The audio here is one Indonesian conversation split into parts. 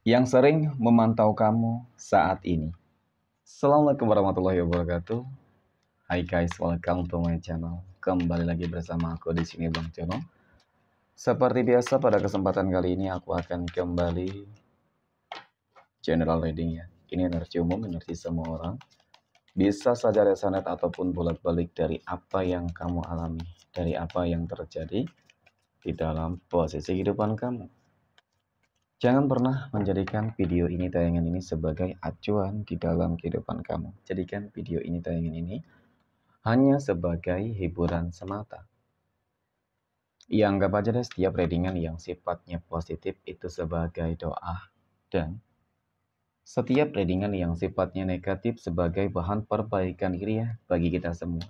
yang sering memantau kamu saat ini. Assalamualaikum warahmatullahi wabarakatuh. Hai guys, welcome to my channel. Kembali lagi bersama aku di sini Bang Jono. Seperti biasa pada kesempatan kali ini aku akan kembali general reading ya. Ini energi umum, energi semua orang. Bisa saja resonate ataupun bolak-balik dari apa yang kamu alami, dari apa yang terjadi di dalam posisi kehidupan kamu. Jangan pernah menjadikan video ini tayangan ini sebagai acuan di dalam kehidupan kamu. Jadikan video ini tayangan ini hanya sebagai hiburan semata. Ya anggap aja deh setiap readingan yang sifatnya positif itu sebagai doa. Dan setiap readingan yang sifatnya negatif sebagai bahan perbaikan diri ya bagi kita semua.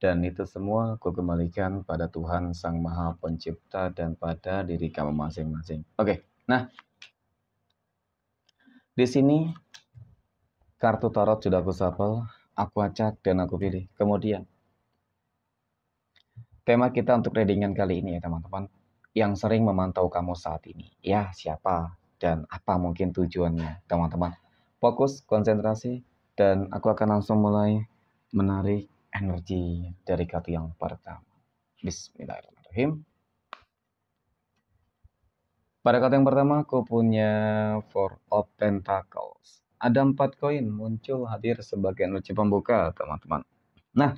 Dan itu semua aku kembalikan pada Tuhan Sang Maha Pencipta dan pada diri kamu masing-masing. Oke, nah di sini kartu tarot sudah aku shuffle, aku acak dan aku pilih. Kemudian, tema kita untuk readingan kali ini ya teman-teman, yang sering memantau kamu saat ini. Ya, siapa dan apa mungkin tujuannya teman-teman. Fokus, konsentrasi, dan aku akan langsung mulai menarik energi dari kartu yang pertama. Bismillahirrahmanirrahim. Pada kartu yang pertama aku punya Four of Pentacles. Ada 4 koin muncul hadir sebagai energi pembuka, teman-teman. Nah,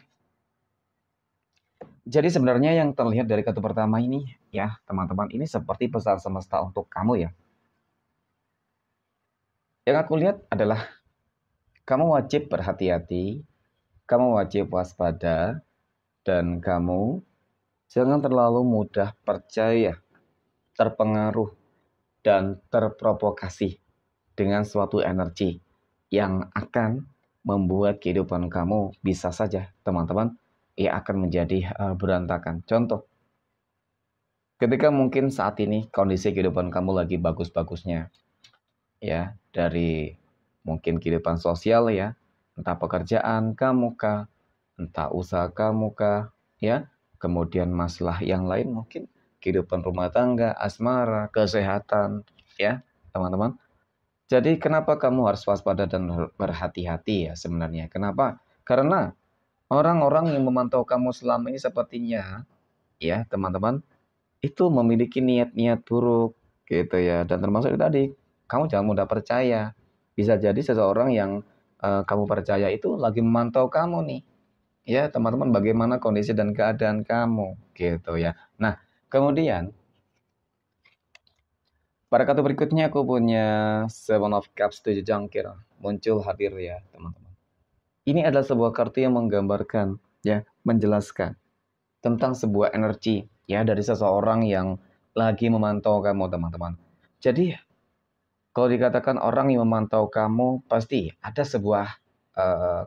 jadi sebenarnya yang terlihat dari kartu pertama ini, ya teman-teman, ini seperti pesan semesta untuk kamu ya. Yang aku lihat adalah kamu wajib berhati-hati, kamu wajib waspada, dan kamu jangan terlalu mudah percaya, terpengaruh, dan terprovokasi dengan suatu energi yang akan membuat kehidupan kamu bisa saja teman-teman ya akan menjadi berantakan. Contoh, ketika mungkin saat ini kondisi kehidupan kamu lagi bagus-bagusnya ya, dari mungkin kehidupan sosial ya, entah pekerjaan kamu kah, entah usaha kamu kah ya, kemudian masalah yang lain mungkin kehidupan rumah tangga, asmara, kesehatan ya teman-teman. Jadi kenapa kamu harus waspada dan berhati-hati ya sebenarnya? Kenapa? Karena orang-orang yang memantau kamu selama ini sepertinya ya teman-teman itu memiliki niat-niat buruk gitu ya. Dan termasuk itu tadi, kamu jangan mudah percaya. Bisa jadi seseorang yang kamu percaya itu lagi memantau kamu nih. Ya teman-teman, bagaimana kondisi dan keadaan kamu gitu ya. Nah kemudian pada kartu berikutnya aku punya Seven of Cups 7 jangkir muncul hadir ya teman-teman. Ini adalah sebuah kartu yang menggambarkan ya, menjelaskan tentang sebuah energi ya dari seseorang yang lagi memantau kamu teman-teman. Jadi kalau dikatakan orang yang memantau kamu pasti ada sebuah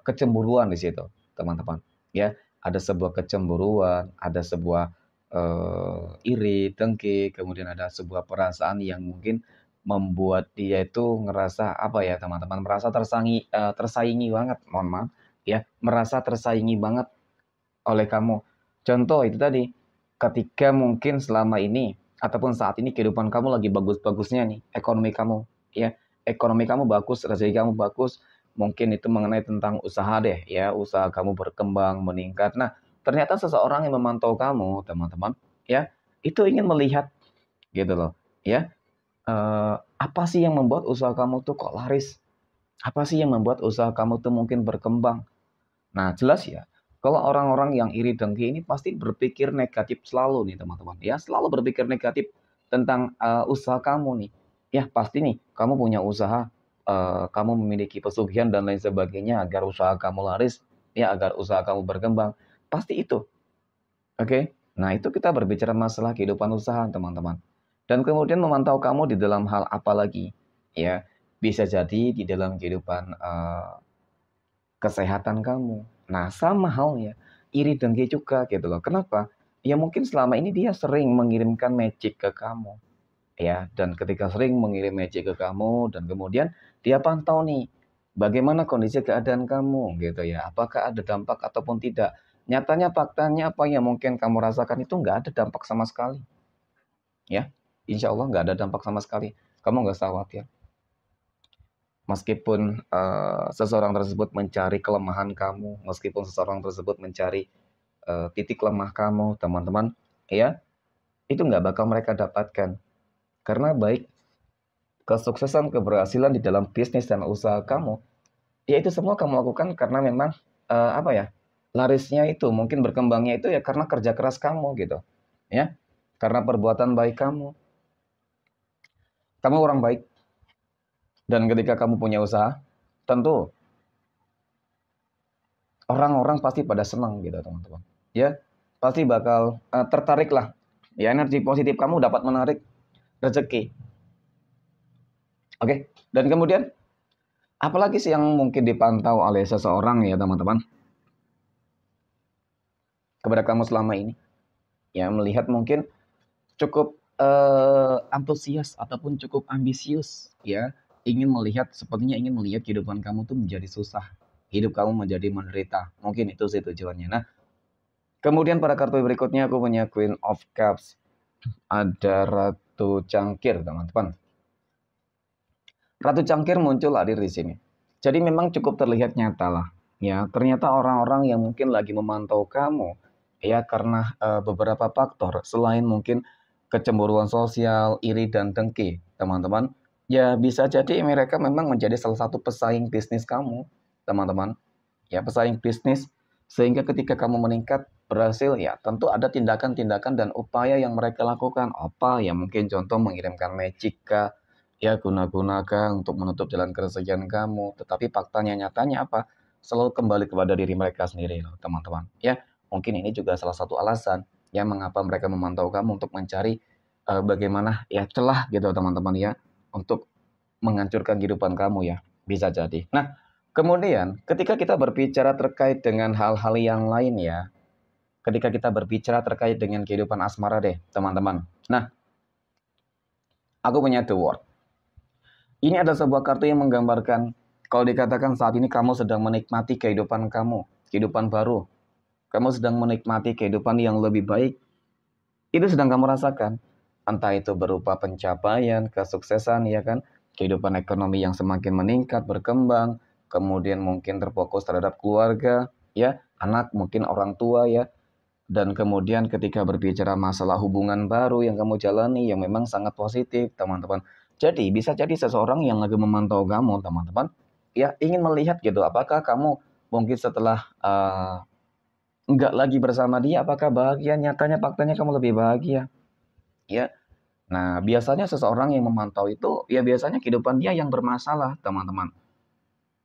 kecemburuan di situ teman-teman. Ya, ada sebuah kecemburuan, ada sebuah iri, dengki, kemudian ada sebuah perasaan yang mungkin membuat dia itu ngerasa apa ya teman-teman, merasa tersaingi banget, mohon maaf ya, merasa tersaingi banget oleh kamu. Contoh itu tadi, ketika mungkin selama ini ataupun saat ini kehidupan kamu lagi bagus-bagusnya nih, ekonomi kamu ya, ekonomi kamu bagus, rezeki kamu bagus, mungkin itu mengenai tentang usaha deh ya, usaha kamu berkembang, meningkat. Nah, ternyata seseorang yang memantau kamu, teman-teman, ya, itu ingin melihat gitu loh, ya. Apa sih yang membuat usaha kamu tuh kok laris? Apa sih yang membuat usaha kamu tuh mungkin berkembang? Nah, jelas ya, kalau orang-orang yang iri dengki ini pasti berpikir negatif selalu nih, teman-teman. Ya, selalu berpikir negatif tentang usaha kamu nih. Ya, pasti nih, kamu punya usaha, kamu memiliki pesugihan dan lain sebagainya agar usaha kamu laris, ya, agar usaha kamu berkembang. Pasti itu. Oke? Nah, itu kita berbicara masalah kehidupan usaha, teman-teman. Dan kemudian memantau kamu di dalam hal apa lagi? Ya, bisa jadi di dalam kehidupan kesehatan kamu. Nah, sama halnya, iri dengki juga gitu loh. Kenapa? Ya mungkin selama ini dia sering mengirimkan magic ke kamu. Ya, dan ketika sering mengirim magic ke kamu dan kemudian dia pantau nih bagaimana kondisi keadaan kamu gitu ya. Apakah ada dampak ataupun tidak. Nyatanya faktanya apa yang mungkin kamu rasakan itu nggak ada dampak sama sekali. Ya, insya Allah nggak ada dampak sama sekali. Kamu nggak usah khawatir. Meskipun seseorang tersebut mencari kelemahan kamu, meskipun seseorang tersebut mencari titik lemah kamu, teman-teman, ya, itu nggak bakal mereka dapatkan. Karena baik kesuksesan, keberhasilan di dalam bisnis dan usaha kamu, ya itu semua kamu lakukan karena memang apa ya, larisnya itu mungkin berkembangnya itu ya karena kerja keras kamu gitu, ya, karena perbuatan baik kamu. Kamu orang baik dan ketika kamu punya usaha, tentu orang-orang pasti pada senang gitu teman-teman. Ya, pasti bakal tertarik lah. Ya, energi positif kamu dapat menarik rezeki. Oke, dan kemudian apalagi sih yang mungkin dipantau oleh seseorang ya teman-teman kepada kamu selama ini? Ya, melihat mungkin cukup antusias ataupun cukup ambisius ya, sepertinya ingin melihat kehidupan kamu tuh menjadi susah, hidup kamu menjadi menderita. Mungkin itu sih tujuannya. Nah, kemudian pada kartu berikutnya aku punya Queen of Cups. Ada Ratu Cangkir, teman-teman. Ratu Cangkir muncul hadir di sini. Jadi memang cukup terlihat nyata lah. Ya, ternyata orang-orang yang mungkin lagi memantau kamu, ya karena beberapa faktor, selain mungkin kecemburuan sosial, iri dan dengki, teman-teman. Ya bisa jadi mereka memang menjadi salah satu pesaing bisnis kamu, teman-teman. Ya, pesaing bisnis sehingga ketika kamu meningkat berhasil ya tentu ada tindakan-tindakan dan upaya yang mereka lakukan. Apa ya mungkin contoh mengirimkan magic kah, ya guna-gunakan untuk menutup jalan keresahan kamu. Tetapi faktanya nyatanya apa? Selalu kembali kepada diri mereka sendiri loh, teman-teman. Ya, mungkin ini juga salah satu alasan ya mengapa mereka memantau kamu untuk mencari bagaimana ya celah gitu teman-teman ya untuk menghancurkan kehidupan kamu ya. Bisa jadi. Nah, kemudian ketika kita berbicara terkait dengan hal-hal yang lain ya, ketika kita berbicara terkait dengan kehidupan asmara deh, teman-teman. Nah, aku punya the word. Ini ada sebuah kartu yang menggambarkan kalau dikatakan saat ini kamu sedang menikmati kehidupan kamu, kehidupan baru. Kamu sedang menikmati kehidupan yang lebih baik. Itu sedang kamu rasakan. Entah itu berupa pencapaian, kesuksesan, ya kan? Kehidupan ekonomi yang semakin meningkat, berkembang, kemudian mungkin terfokus terhadap keluarga, ya, anak, mungkin orang tua, ya. Dan kemudian ketika berbicara masalah hubungan baru yang kamu jalani, yang memang sangat positif, teman-teman. Jadi, bisa jadi seseorang yang lagi memantau kamu, teman-teman, ya, ingin melihat gitu, apakah kamu mungkin setelah nggak lagi bersama dia, apakah bahagia? Nyatanya faktanya kamu lebih bahagia. Ya, nah biasanya seseorang yang memantau itu, ya biasanya kehidupan dia yang bermasalah, teman-teman.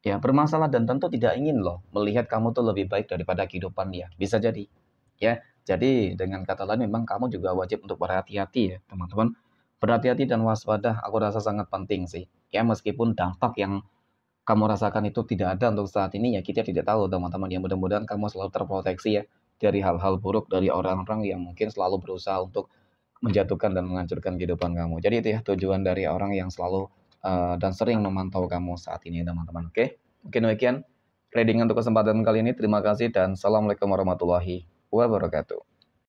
Ya, bermasalah dan tentu tidak ingin loh melihat kamu tuh lebih baik daripada kehidupan dia. Bisa jadi. Ya, jadi dengan kata lain memang kamu juga wajib untuk berhati-hati ya, teman-teman. Berhati-hati dan waspada, aku rasa sangat penting sih. Ya, meskipun dampak yang kamu rasakan itu tidak ada untuk saat ini, ya kita tidak tahu teman-teman. Ya mudah-mudahan kamu selalu terproteksi ya dari hal-hal buruk dari orang-orang yang mungkin selalu berusaha untuk menjatuhkan dan menghancurkan kehidupan kamu. Jadi itu ya tujuan dari orang yang selalu dan sering memantau kamu saat ini teman-teman. Oke, mungkin demikian reading untuk kesempatan kali ini. Terima kasih dan assalamualaikum warahmatullahi wabarakatuh.